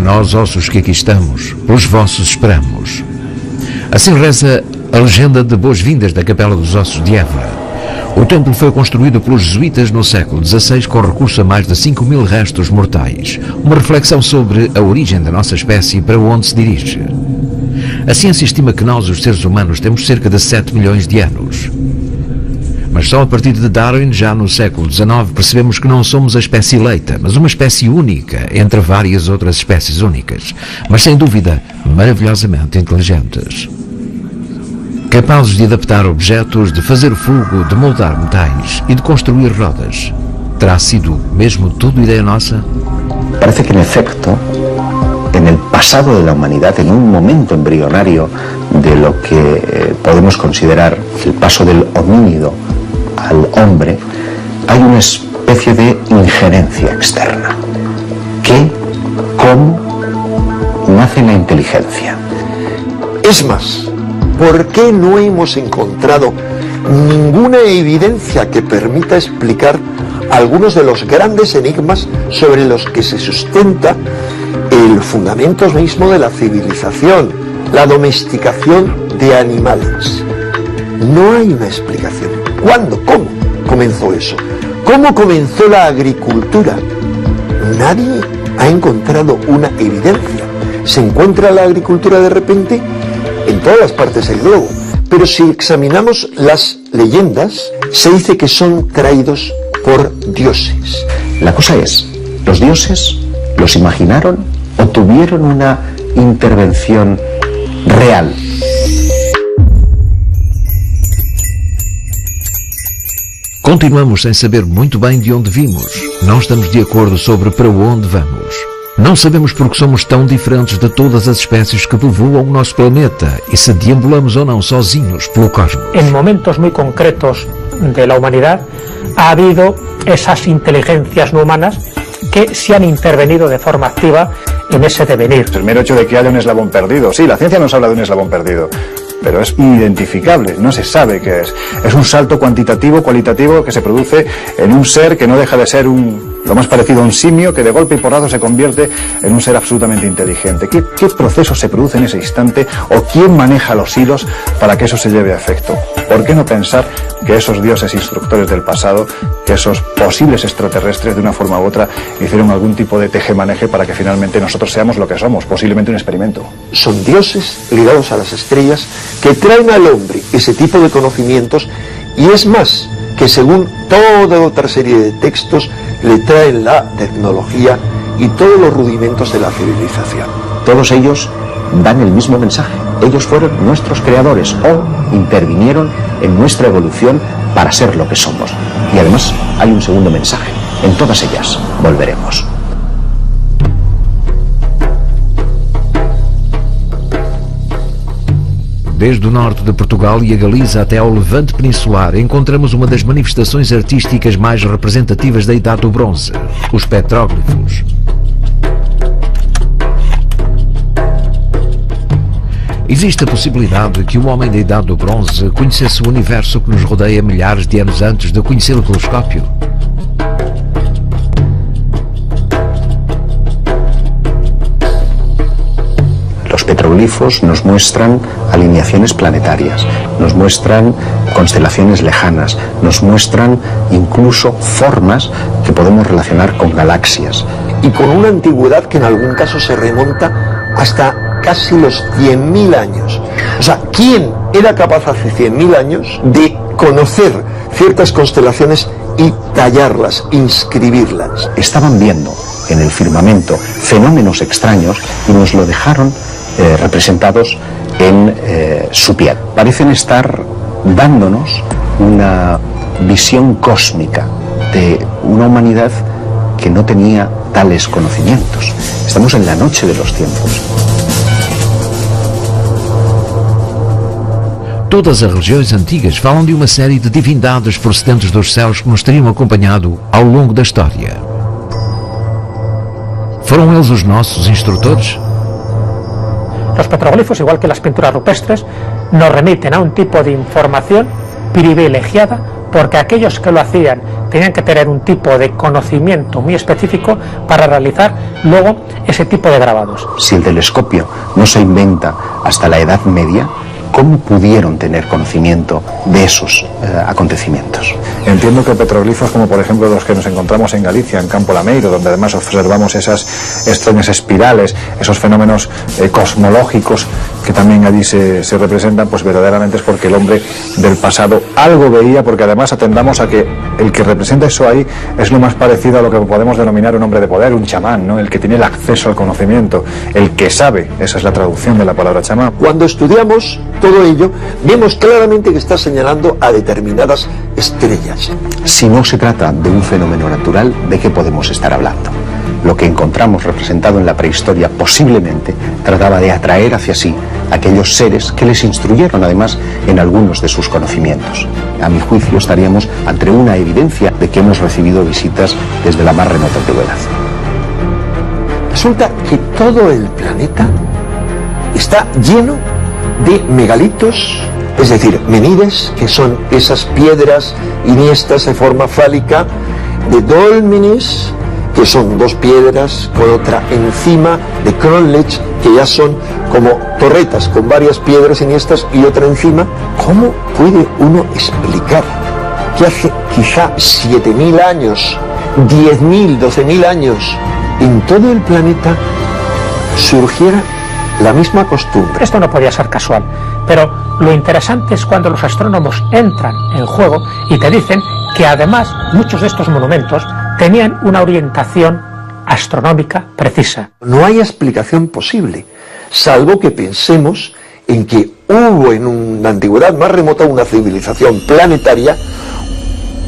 nós ossos que aqui estamos, pelos vossos esperamos. Assim reza a legenda de boas-vindas da Capela dos Ossos de Évora. O templo foi construído pelos jesuítas no século XVI com recurso a mais de 5.000 restos mortais. Uma reflexão sobre a origem da nossa espécie e para onde se dirige. A ciência estima que nós, os seres humanos, temos cerca de 7 milhões de anos. Mas só a partir de Darwin, já no século XIX, percebemos que não somos a espécie eleita, mas uma espécie única entre várias outras espécies únicas, mas sem dúvida maravilhosamente inteligentes. Capazes de adaptar objetos, de fazer fogo, de moldar metais e de construir rodas. ¿Terá sido mesmo tudo ideia nossa? Parece que en efecto, en el pasado de la humanidad, en un momento embrionario de lo que podemos considerar el paso del homínido al hombre, hay una especie de injerencia externa. ¿Qué? ¿Cómo nace la inteligencia? Es más, ¿por qué no hemos encontrado ninguna evidencia que permita explicar algunos de los grandes enigmas sobre los que se sustenta el fundamento mismo de la civilización, la domesticación de animales? No hay una explicación. ¿Cuándo? ¿Cómo comenzó eso? ¿Cómo comenzó la agricultura? Nadie ha encontrado una evidencia. Se encuentra la agricultura de repente en todas las partes del globo, pero si examinamos las leyendas, se dice que son traídos por dioses. La cosa es, ¿los dioses los imaginaron o tuvieron una intervención real? Continuamos sem saber muito bem de onde vimos. Não estamos de acordo sobre para onde vamos. Não sabemos porque somos tão diferentes de todas as espécies que povoam o nosso planeta e se deambulamos ou não sozinhos pelo cosmos. En momentos muy concretos de la humanidad ha habido esas inteligencias no humanas que se han intervenido de forma activa en ese devenir. El mero hecho de que haya un eslabón perdido. Sí, la ciencia nos habla de un eslabón perdido, pero es inidentificable, no se sabe qué es. Es un salto cuantitativo, cualitativo que se produce en un ser que no deja de ser lo más parecido a un simio, que de golpe y porrazo se convierte en un ser absolutamente inteligente. ¿Qué proceso se produce en ese instante o quién maneja los hilos para que eso se lleve a efecto? ¿Por qué no pensar que esos dioses instructores del pasado, que esos posibles extraterrestres de una forma u otra hicieron algún tipo de tejemaneje para que finalmente nosotros seamos lo que somos, posiblemente un experimento? Son dioses ligados a las estrellas que traen al hombre ese tipo de conocimientos y es más, que según toda otra serie de textos le traen la tecnología y todos los rudimentos de la civilización. Todos ellos dan el mismo mensaje. Ellos fueron nuestros creadores o intervinieron en nuestra evolución para ser lo que somos. Y además hay un segundo mensaje. En todas ellas volveremos. Desde o norte de Portugal e a Galiza até ao Levante Peninsular, encontramos uma das manifestações artísticas mais representativas da Idade do Bronze, os petróglifos. Existe a possibilidade que o homem da Idade do Bronze conhecesse o universo que nos rodeia milhares de anos antes de conhecer o telescópio? Los petroglifos nos muestran alineaciones planetarias, nos muestran constelaciones lejanas, nos muestran incluso formas que podemos relacionar con galaxias. Y con una antigüedad que en algún caso se remonta hasta casi los 100.000 años. O sea, ¿quién era capaz hace 100.000 años de conocer ciertas constelaciones y tallarlas, inscribirlas? Estaban viendo en el firmamento fenómenos extraños y nos lo dejaron representados en su piel. Parecen estar dándonos una visión cósmica de una humanidad que no tenía tales conocimientos. Estamos en la noche de los tiempos. Todas as religiões antigas falam de uma série de divindades procedentes dos céus que nos teriam acompanhado ao longo da história. Foram eles os nossos instrutores? Los petroglifos, igual que las pinturas rupestres, nos remiten a un tipo de información privilegiada porque aquellos que lo hacían tenían que tener un tipo de conocimiento muy específico para realizar luego ese tipo de grabados. Si el telescopio no se inventa hasta la Edad Media, ¿cómo pudieron tener conocimiento de esos acontecimientos? Entiendo que petroglifos como por ejemplo los que nos encontramos en Galicia, en Campo Lameiro, donde además observamos esas extrañas espirales, esos fenómenos cosmológicos que también allí se representan, pues verdaderamente es porque el hombre del pasado algo veía, porque además atendamos a que el que representa eso ahí es lo más parecido a lo que podemos denominar un hombre de poder, un chamán, ¿no? El que tiene el acceso al conocimiento, el que sabe, esa es la traducción de la palabra chamán. Cuando estudiamos todo ello, vemos claramente que está señalando a determinadas estrellas. Si no se trata de un fenómeno natural, ¿de qué podemos estar hablando? Lo que encontramos representado en la prehistoria posiblemente trataba de atraer hacia sí aquellos seres que les instruyeron además en algunos de sus conocimientos. A mi juicio estaríamos ante una evidencia de que hemos recibido visitas desde la más remota antigüedad. Resulta que todo el planeta está lleno de megalitos, es decir, menides, que son esas piedras iniestas de forma fálica, de dólmenes, que son dos piedras con otra encima, de Cromlech, que ya son como torretas con varias piedras iniestas y otra encima. ¿Cómo puede uno explicar que hace quizá 7.000 años, 10.000, 12.000 años, en todo el planeta surgiera la misma costumbre? Esto no podía ser casual, pero lo interesante es cuando los astrónomos entran en juego y te dicen que además muchos de estos monumentos tenían una orientación astronómica precisa. No hay explicación posible, salvo que pensemos en que hubo en una antigüedad más remota una civilización planetaria,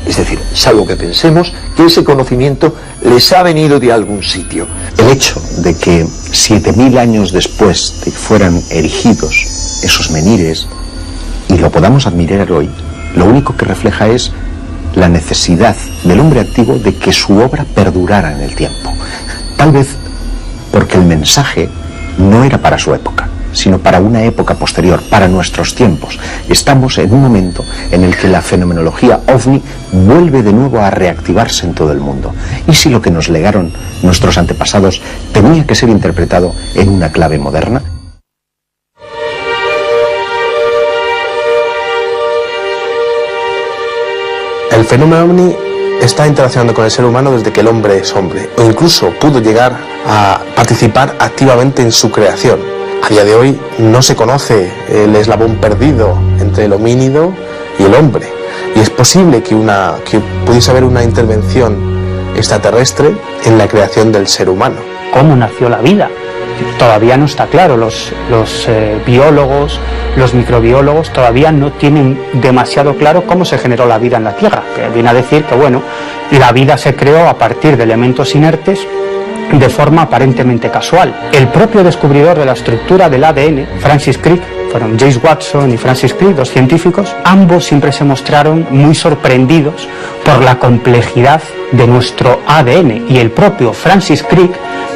es decir, salvo que pensemos que ese conocimiento les ha venido de algún sitio. El hecho de que 7.000 años después de que fueran erigidos esos menires y lo podamos admirar hoy, lo único que refleja es la necesidad del hombre antiguo de que su obra perdurara en el tiempo. Tal vez porque el mensaje no era para su época, sino para una época posterior, para nuestros tiempos. Estamos en un momento en el que la fenomenología ovni vuelve de nuevo a reactivarse en todo el mundo. ¿Y si lo que nos legaron nuestros antepasados tenía que ser interpretado en una clave moderna? El fenómeno ovni está interaccionando con el ser humano desde que el hombre es hombre, o incluso pudo llegar a participar activamente en su creación. A día de hoy no se conoce el eslabón perdido entre el homínido y el hombre, y es posible que pudiese haber una intervención extraterrestre en la creación del ser humano. ¿Cómo nació la vida? Todavía no está claro, los biólogos, los microbiólogos todavía no tienen demasiado claro cómo se generó la vida en la Tierra, que viene a decir que bueno, la vida se creó a partir de elementos inertes de forma aparentemente casual. El propio descubridor de la estructura del ADN, Francis Crick, fueron James Watson y Francis Crick, dos científicos, ambos siempre se mostraron muy sorprendidos por la complejidad de nuestro ADN, y el propio Francis Crick,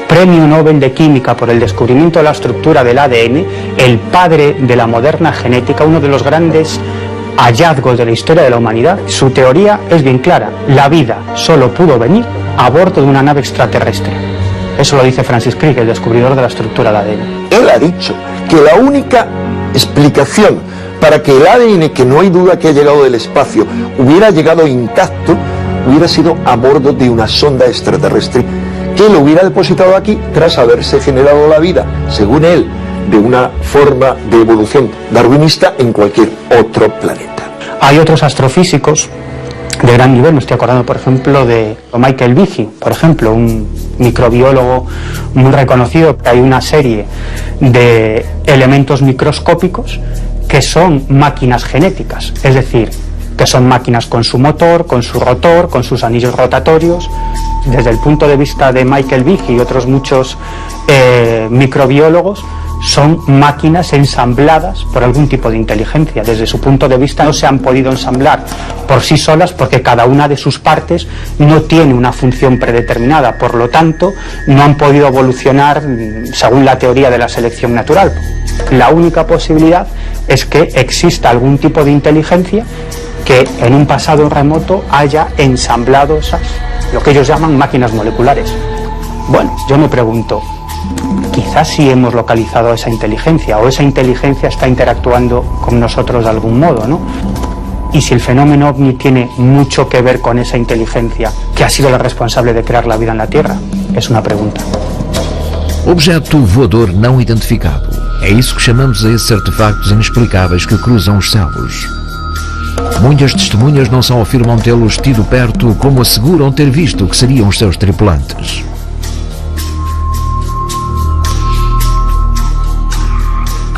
Premio Nobel de Química por el descubrimiento de la estructura del ADN, el padre de la moderna genética, uno de los grandes hallazgos de la historia de la humanidad. Su teoría es bien clara: la vida solo pudo venir a bordo de una nave extraterrestre. Eso lo dice Francis Crick, el descubridor de la estructura del ADN. Él ha dicho que la única explicación para que el ADN, que no hay duda que ha llegado del espacio, hubiera llegado intacto, hubiera sido a bordo de una sonda extraterrestre que lo hubiera depositado aquí tras haberse generado la vida, según él, de una forma de evolución darwinista en cualquier otro planeta. Hay otros astrofísicos de gran nivel, me estoy acordando por ejemplo de Michael Behe, por ejemplo, un microbiólogo muy reconocido. Hay una serie de elementos microscópicos que son máquinas genéticas, es decir, que son máquinas con su motor, con su rotor, con sus anillos rotatorios. Desde el punto de vista de Michael Behe y otros muchos microbiólogos, son máquinas ensambladas por algún tipo de inteligencia. Desde su punto de vista no se han podido ensamblar por sí solas porque cada una de sus partes no tiene una función predeterminada, por lo tanto no han podido evolucionar según la teoría de la selección natural. La única posibilidad es que exista algún tipo de inteligencia que en un pasado remoto haya ensamblado lo que ellos llaman máquinas moleculares. Bueno, yo me pregunto, quizás sí hemos localizado esa inteligencia, o esa inteligencia está interactuando con nosotros de algún modo, ¿no? Y si el fenómeno OVNI tiene mucho que ver con esa inteligencia que ha sido la responsable de crear la vida en la Tierra, es una pregunta. Objeto voador não identificado. É isso que chamamos a esses artefactos inexplicáveis que cruzam os céus. Muitas testemunhas não só afirmam tê-los tido perto, como asseguram ter visto o que seriam os seus tripulantes.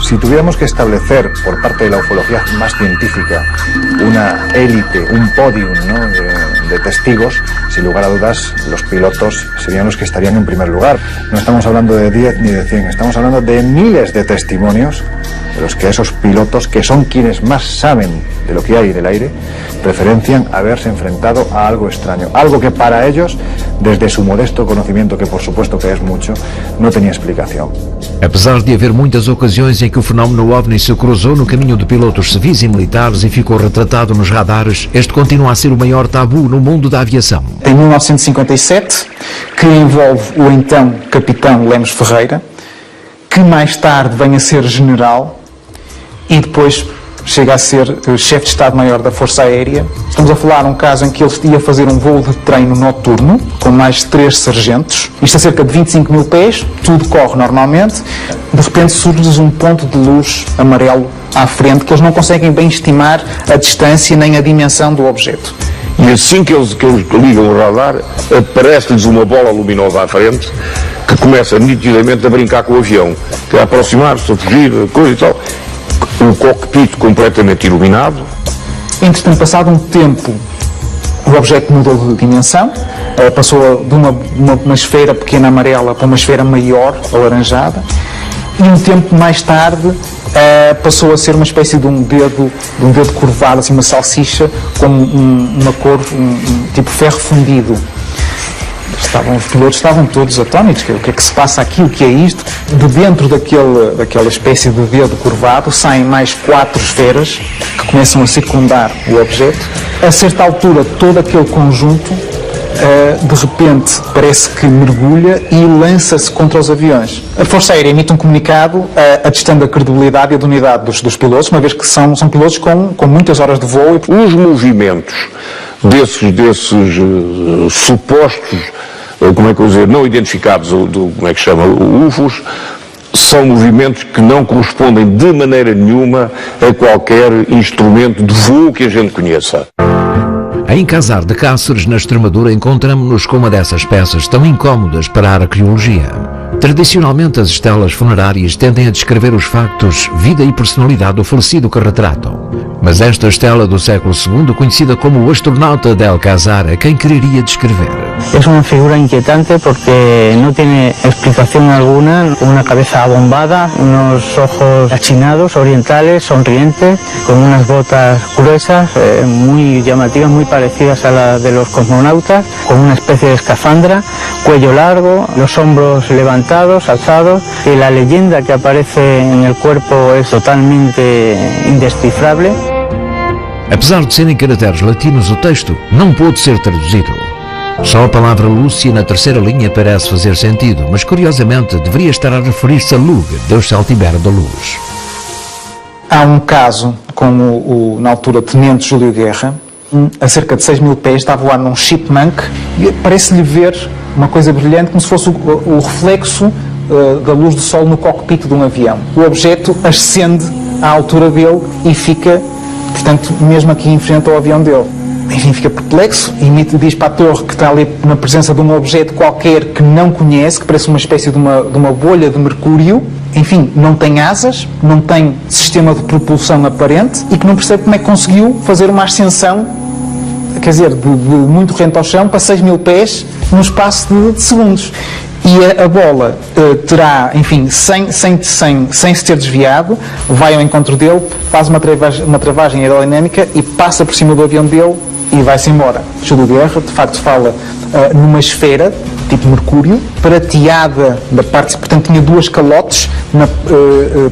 Si tuviéramos que establecer por parte de la ufología más científica una élite, un podium, ¿no?, de testigos, sin lugar a dudas los pilotos serían los que estarían en primer lugar. No estamos hablando de 10 ni de 100, estamos hablando de miles de testimonios de los que esos pilotos, que son quienes más saben de lo que hay en el aire, referencian haberse enfrentado a algo extraño, algo que para ellos, desde su modesto conocimiento, que por supuesto que es mucho, no tenía explicación. Apesar de haver muitas ocasiões em que o fenómeno OVNI se cruzou no caminho de pilotos civis e militares e ficou retratado nos radares, este continua a ser o maior tabu no mundo da aviação. Em 1957, que envolve o então capitão Lemos Ferreira, que mais tarde vem a ser general e depois chega a ser chefe de Estado-Maior da Força Aérea. Estamos a falar de um caso em que ele ia fazer um voo de treino noturno, com mais 3 sargentos. Isto a cerca de 25 mil pés, tudo corre normalmente. De repente surge um ponto de luz amarelo à frente, que eles não conseguem bem estimar a distância nem a dimensão do objeto. E assim que eles ligam o radar, aparece-lhes uma bola luminosa à frente, que começa nitidamente a brincar com o avião, que a aproximar-se, a fugir, coisa e tal. O cockpit completamente iluminado. Entretanto, passado um tempo, o objeto mudou de dimensão, passou de uma esfera pequena amarela para uma esfera maior, alaranjada, e um tempo mais tarde passou a ser uma espécie de um dedo curvado, assim, uma salsicha, com uma cor, tipo ferro fundido. Os pilotos estavam todos atónitos. O que é que se passa aqui? O que é isto? De dentro daquela espécie de dedo curvado saem mais 4 esferas que começam a circundar o objeto. A certa altura, todo aquele conjunto de repente parece que mergulha e lança-se contra os aviões. A Força Aérea emite um comunicado atestando a credibilidade e a unidade dos pilotos, uma vez que são pilotos com muitas horas de voo. Os movimentos desses supostos, como é que eu dizer, não identificados, como é que chama, UFOs, são movimentos que não correspondem de maneira nenhuma a qualquer instrumento de voo que a gente conheça. Em Casar de Cáceres, na Extremadura, encontramos-nos com uma dessas peças tão incómodas para a arqueologia. Tradicionalmente, as estelas funerárias tendem a descrever os factos, vida e personalidade do falecido que retratam. Mas esta estela do século II, conhecida como o astronauta de Alcázar, é quem quereria descrever. Es una figura inquietante porque no tiene explicación alguna, una cabeza abombada, unos ojos achinados, orientales, sonrientes, con unas botas gruesas, muy llamativas, muy parecidas a las de los cosmonautas, con una especie de escafandra, cuello largo, los hombros levantados, alzados, y la leyenda que aparece en el cuerpo es totalmente indescifrable. Apesar de serem caracteres latinos, o texto não pôde ser traduzido. Só a palavra Lúcia na terceira linha parece fazer sentido, mas curiosamente deveria estar a referir-se a Lug, deus celtibero da luz. Há um caso com na altura Tenente Júlio Guerra, a cerca de 6 mil pés, está a voar num Chipmunk e parece-lhe ver uma coisa brilhante, como se fosse o reflexo da luz do sol no cockpit de um avião. O objeto ascende à altura dele e fica, portanto, mesmo aqui em frente ao avião dele. Enfim, fica perplexo e diz para a torre que está ali na presença de um objeto qualquer que não conhece, que parece uma espécie de uma bolha de mercúrio. Enfim, não tem asas, não tem sistema de propulsão aparente e que não percebe como é que conseguiu fazer uma ascensão, quer dizer, de muito rente ao chão para 6 mil pés num espaço de segundos. E a bola terá, enfim, sem se ter desviado, vai ao encontro dele, faz uma travagem aerodinâmica e passa por cima do avião dele e vai-se embora. Júlio Guerra, de facto, fala numa esfera tipo Mercúrio, prateada da parte, portanto tinha duas calotes,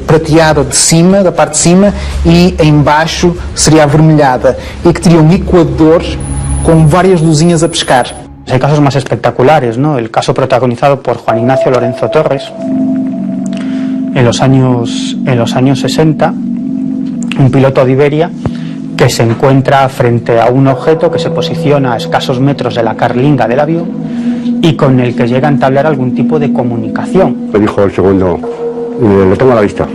prateada de cima, da parte de cima, e em baixo seria avermelhada, y que tenía un ecuador con varias luzinhas a pescar. Hay casos más espectaculares, ¿no? El caso protagonizado por Juan Ignacio Lorenzo Torres en los años 60, un piloto de Iberia que se encuentra frente a un objeto que se posiciona a escasos metros de la carlinga del avión y con el que llega a entablar algún tipo de comunicación. Me dijo el segundo, lo tengo a la vista,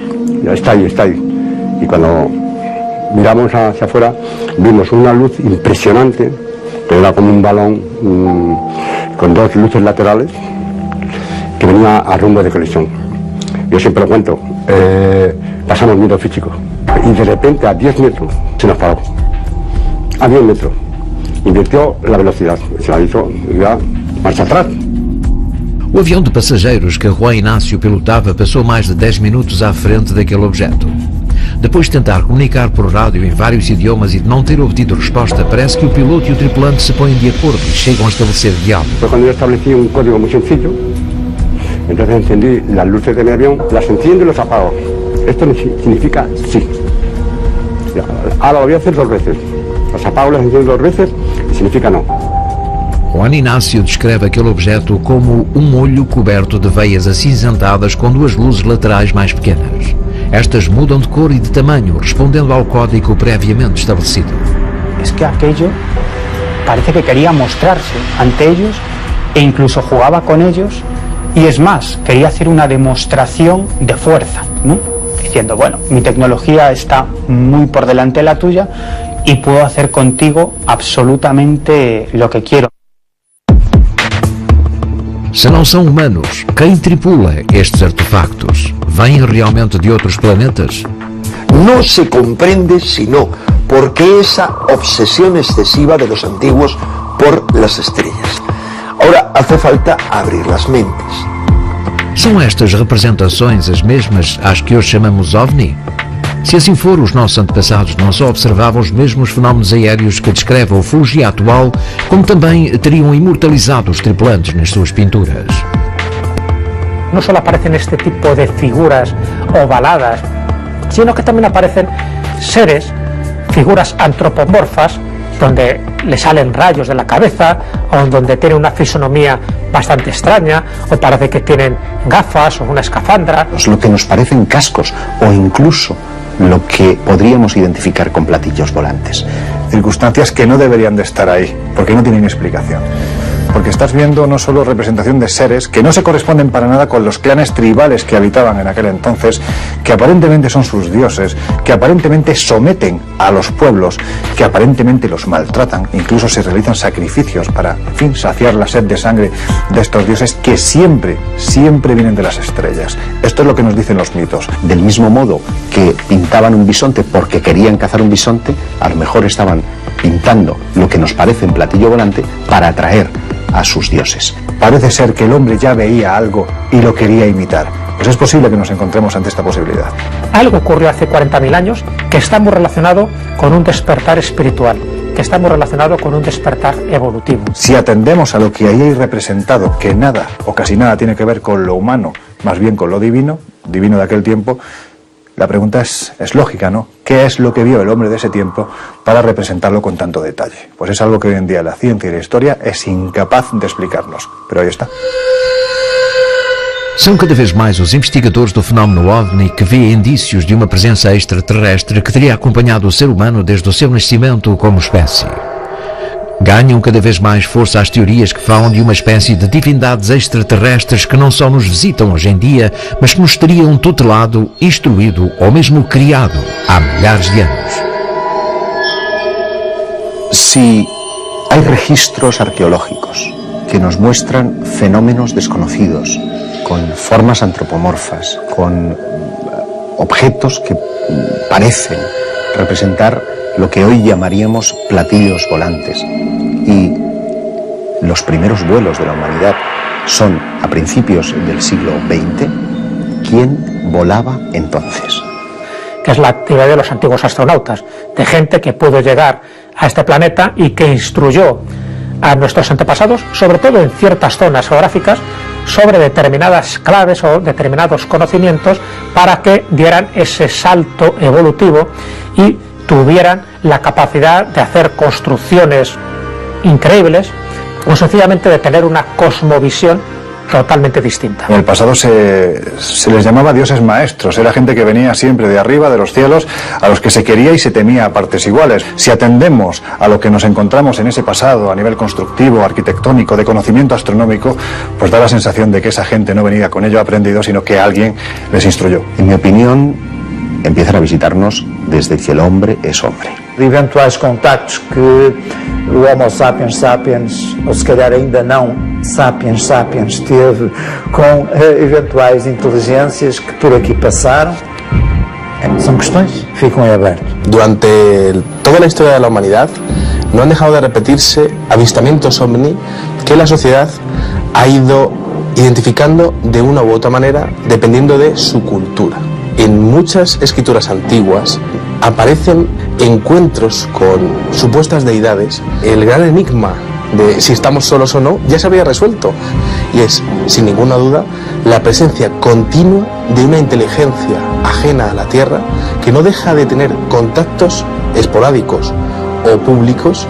ya está ahí, está ahí. Y cuando miramos hacia afuera, vimos una luz impresionante, que era como un balón con dos luces laterales, que venía a rumbo de colisión. Yo siempre lo cuento, pasamos miedo físico, y de repente a 10 metros se nos paró, a 10 metros, invirtió la velocidad, se la hizo ya marcha atrás. O avião de passageiros que Juan Inácio pilotava passou mais de 10 minutos à frente daquele objeto. Depois de tentar comunicar por rádio em vários idiomas e de não ter obtido resposta, parece que o piloto e o tripulante se põem de acordo e chegam a estabelecer diálogo. Fue cuando yo establecí un código muy sencillo, entonces encendí las luces de mi avión, las enciendo y los apago. Esto significa sí. Ahora lo voy a hacer 2 veces. Los apago, los enciendo 2 veces y significa no. Juan Inácio descreve aquele objeto como um olho coberto de veias acinzentadas com 2 luzes laterais mais pequenas. Estas mudam de cor e de tamanho, respondendo ao código previamente estabelecido. Es que aquello parece que quería mostrarse ante ellos e incluso jugaba con ellos, y es más, quería hacer una demostración de fuerza, ¿no? Diciendo, bueno, mi tecnología está muy por delante de la tuya y puedo hacer contigo absolutamente lo que quiero. Se não são humanos, quem tripula estes artefactos? Vêm realmente de outros planetas? No se comprende sino por qué esa obsesión excesiva de los antiguos por las estrellas. Ahora hace falta abrir las mentes. São estas representações as mesmas às que hoje chamamos OVNI? Se assim for, os nossos antepassados não só observavam os mesmos fenómenos aéreos que descreve a ufologia atual, como também teriam imortalizado os tripulantes nas suas pinturas. No solo aparecen este tipo de figuras ovaladas, sino que también aparecen seres, figuras antropomorfas, donde le salen rayos de la cabeza, o donde tienen una fisonomía bastante extraña, o parece que tienen gafas o una escafandra. Lo que nos parecen cascos, o incluso lo que podríamos identificar con platillos volantes. Circunstancias que no deberían de estar ahí, porque no tienen explicación. Porque estás viendo no solo representación de seres que no se corresponden para nada con los clanes tribales que habitaban en aquel entonces, que aparentemente son sus dioses, que aparentemente someten a los pueblos, que aparentemente los maltratan, incluso se realizan sacrificios para, en fin, saciar la sed de sangre de estos dioses que siempre vienen de las estrellas. Esto es lo que nos dicen los mitos. Del mismo modo que pintaban un bisonte porque querían cazar un bisonte, a lo mejor estaban pintando lo que nos parece un platillo volante para atraer a sus dioses. Parece ser que el hombre ya veía algo y lo quería imitar. Pues es posible que nos encontremos ante esta posibilidad. Algo ocurrió hace 40.000 años que está muy relacionado con un despertar espiritual, que está muy relacionado con un despertar evolutivo. Si atendemos a lo que ahí hay representado, que nada o casi nada tiene que ver con lo humano, más bien con lo divino de aquel tiempo, la pregunta es lógica, ¿no? ¿Qué es lo que vio el hombre de ese tiempo para representarlo con tanto detalle? Pues es algo que hoy en día la ciencia y la historia es incapaz de explicarnos. Pero ahí está. São cada vez mais os investigadores do fenómeno OVNI que vêem indícios de uma presença extraterrestre que teria acompanhado o ser humano desde o seu nascimento como espécie. Ganham cada vez mais força as teorias que falam de uma espécie de divindades extraterrestres que não só nos visitam hoje em dia, mas que nos teriam tutelado, instruído ou mesmo criado há milhares de anos. Si hay registros arqueológicos que nos muestran fenómenos desconocidos, con formas antropomorfas, con objetos que parecen representar lo que hoy llamaríamos platillos volantes, y los primeros vuelos de la humanidad son a principios del siglo XX, ¿quién volaba entonces? Que es la actividad de los antiguos astronautas, de gente que pudo llegar a este planeta y que instruyó a nuestros antepasados, sobre todo en ciertas zonas geográficas, sobre determinadas claves o determinados conocimientos para que dieran ese salto evolutivo y tuvieran la capacidad de hacer construcciones increíbles o sencillamente de tener una cosmovisión totalmente distinta. En el pasado se les llamaba dioses maestros, era gente que venía siempre de arriba, de los cielos, a los que se quería y se temía a partes iguales. Si atendemos a lo que nos encontramos en ese pasado a nivel constructivo, arquitectónico, de conocimiento astronómico, pues da la sensación de que esa gente no venía con ello aprendido, sino que alguien les instruyó. En mi opinión, empiezan a visitarnos desde que el hombre es hombre. De eventuais contactos que o Homo sapiens sapiens, ou se calhar ainda não sapiens sapiens, teve com eventuais inteligências que por aqui passaram, son cuestiones que ficam en aberto. Durante toda la historia de la humanidad no han dejado de repetirse avistamientos ovni que la sociedad ha ido identificando de una u otra manera dependiendo de su cultura. En muchas escrituras antiguas aparecen encuentros con supuestas deidades. El gran enigma de si estamos solos o no ya se había resuelto, y es, sin ninguna duda, la presencia continua de una inteligencia ajena a la Tierra que no deja de tener contactos esporádicos o públicos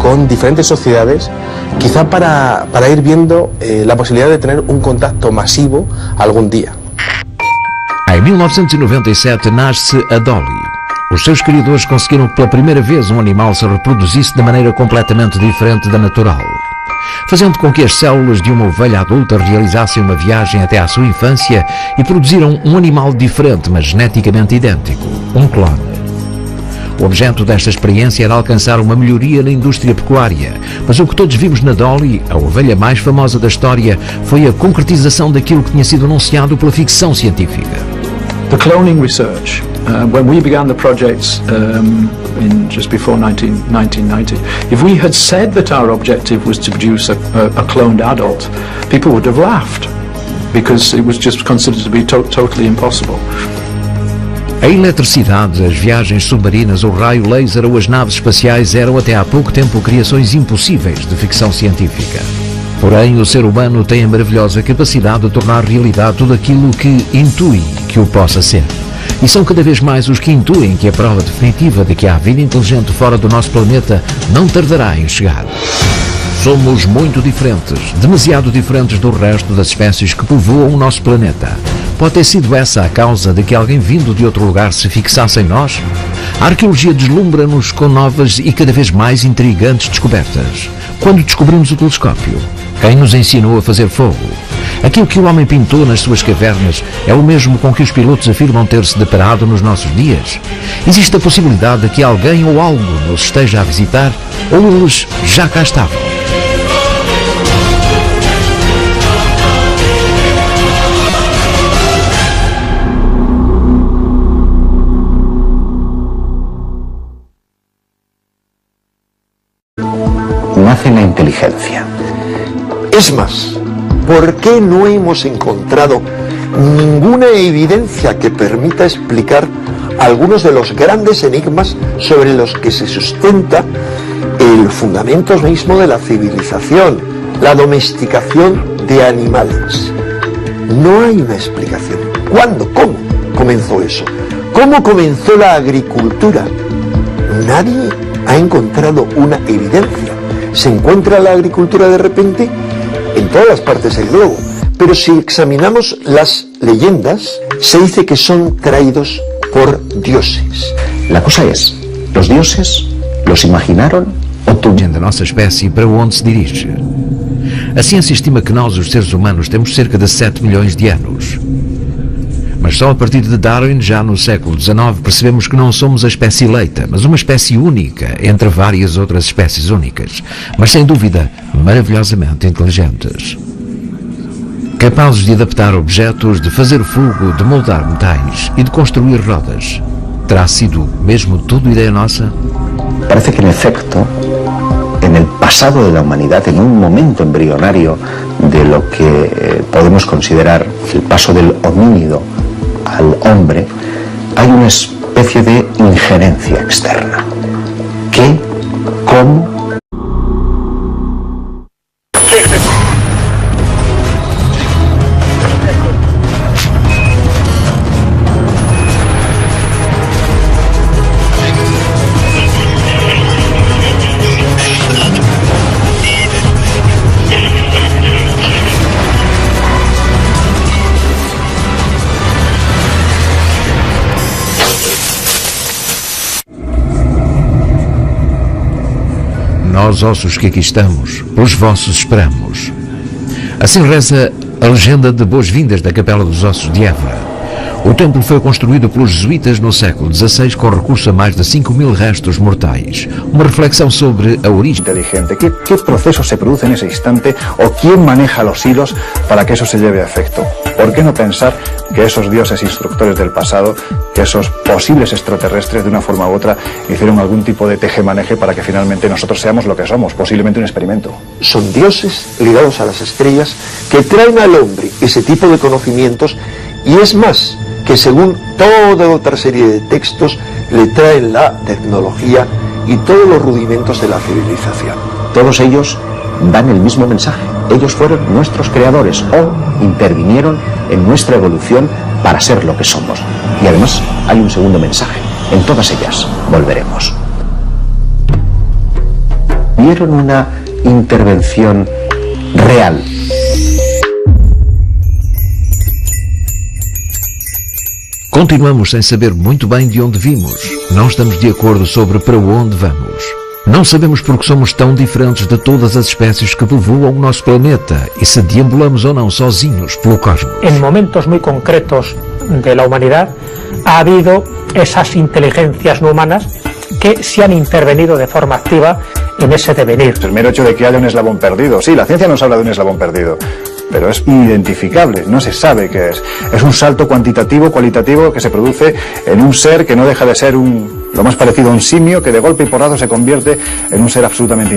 con diferentes sociedades, quizá para ir viendo la posibilidad de tener un contacto masivo algún día. Em 1997 nasce a Dolly. Os seus criadores conseguiram que pela primeira vez um animal se reproduzisse de maneira completamente diferente da natural, fazendo com que as células de uma ovelha adulta realizassem uma viagem até à sua infância e produziram um animal diferente, mas geneticamente idêntico, um clone. O objeto desta experiência era alcançar uma melhoria na indústria pecuária, mas o que todos vimos na Dolly, a ovelha mais famosa da história, foi a concretização daquilo que tinha sido anunciado pela ficção científica. The cloning research, when we began the projects in just before 1990, if we had said that our objective was to produce a cloned adult, people would have laughed because it was just considered to be totally impossible. A eletricidade, as viagens submarinas, o raio laser ou as naves espaciais eram até há pouco tempo criações impossíveis de ficção científica. Porém, o ser humano tem a maravilhosa capacidade de tornar realidade tudo aquilo que intui que o possa ser. E são cada vez mais os que intuem que a prova definitiva de que há vida inteligente fora do nosso planeta não tardará em chegar. Somos muito diferentes, demasiado diferentes do resto das espécies que povoam o nosso planeta. Pode ter sido essa a causa de que alguém vindo de outro lugar se fixasse em nós? A arqueologia deslumbra-nos com novas e cada vez mais intrigantes descobertas. Quando descobrimos o telescópio, quem nos ensinou a fazer fogo? Aquilo que o homem pintou nas suas cavernas é o mesmo com que os pilotos afirmam ter-se deparado nos nossos dias? Existe a possibilidade de que alguém ou algo nos esteja a visitar, ou eles já cá estavam? Nace la inteligencia. Es más, ¿por qué no hemos encontrado ninguna evidencia que permita explicar algunos de los grandes enigmas sobre los que se sustenta el fundamento mismo de la civilización, la domesticación de animales? No hay una explicación. ¿Cuándo? ¿Cómo comenzó eso? ¿Cómo comenzó la agricultura? Nadie ha encontrado una evidencia. Se encuentra la agricultura de repente en todas las partes del globo, pero si examinamos las leyendas, se dice que son traídos por dioses. La cosa es, ¿los dioses los imaginaron ou tuvieron? Da nossa espécie para onde se dirige. A ciência estima que nós, os seres humanos, temos cerca de 7 milhões de anos. Mas só a partir de Darwin, já no século XIX, percebemos que não somos a espécie eleita, mas uma espécie única entre várias outras espécies únicas, mas sem dúvida maravilhosamente inteligentes. Capazes de adaptar objetos, de fazer fogo, de moldar metais e de construir rodas. ¿Terá sido mesmo tudo ideia nossa? Parece que en efecto, en el pasado de la humanidad, en un momento embrionario de lo que podemos considerar el paso del homínido al hombre, hay una especie de injerencia externa. ¿Qué? ¿Cómo? nós ossos que aqui estamos, pelos vossos esperamos. Assim reza a legenda de boas-vindas da Capela dos Ossos de Évora. O templo foi construído pelos jesuítas no século XVI com recurso a mais de 5.000 restos mortais. Uma reflexão sobre a origem. Inteligente. ¿Qué proceso se produce en ese instante o quién maneja los hilos para que eso se lleve a efecto? ¿Por qué no pensar que esos dioses instructores del pasado, que esos posibles extraterrestres de una forma u otra hicieron algún tipo de tejemaneje para que finalmente nosotros seamos lo que somos, posiblemente un experimento? Son dioses ligados a las estrellas que traen al hombre ese tipo de conocimientos, y es más, que según toda otra serie de textos le traen la tecnología y todos los rudimentos de la civilización. Todos ellos dan el mismo mensaje. Ellos fueron nuestros creadores o intervinieron en nuestra evolución para ser lo que somos. Y además hay un segundo mensaje. En todas ellas volveremos. Vieron una intervención real. Continuamos sem saber muito bem de onde vimos. Não estamos de acordo sobre para onde vamos. Não sabemos porque somos tão diferentes de todas as espécies que povoam o nosso planeta e se deambulamos ou não sozinhos pelo cosmos. En momentos muy concretos de la humanidad ha habido esas inteligencias no humanas que se han intervenido de forma activa en ese devenir. El mero hecho de que haya un eslabón perdido. Sí, la ciencia nos habla de un eslabón perdido, pero es inidentificable, no se sabe qué es. Es un salto cuantitativo, cualitativo, que se produce en un ser que no deja de ser lo más parecido a un simio, que de golpe y porrazo se convierte en un ser absolutamente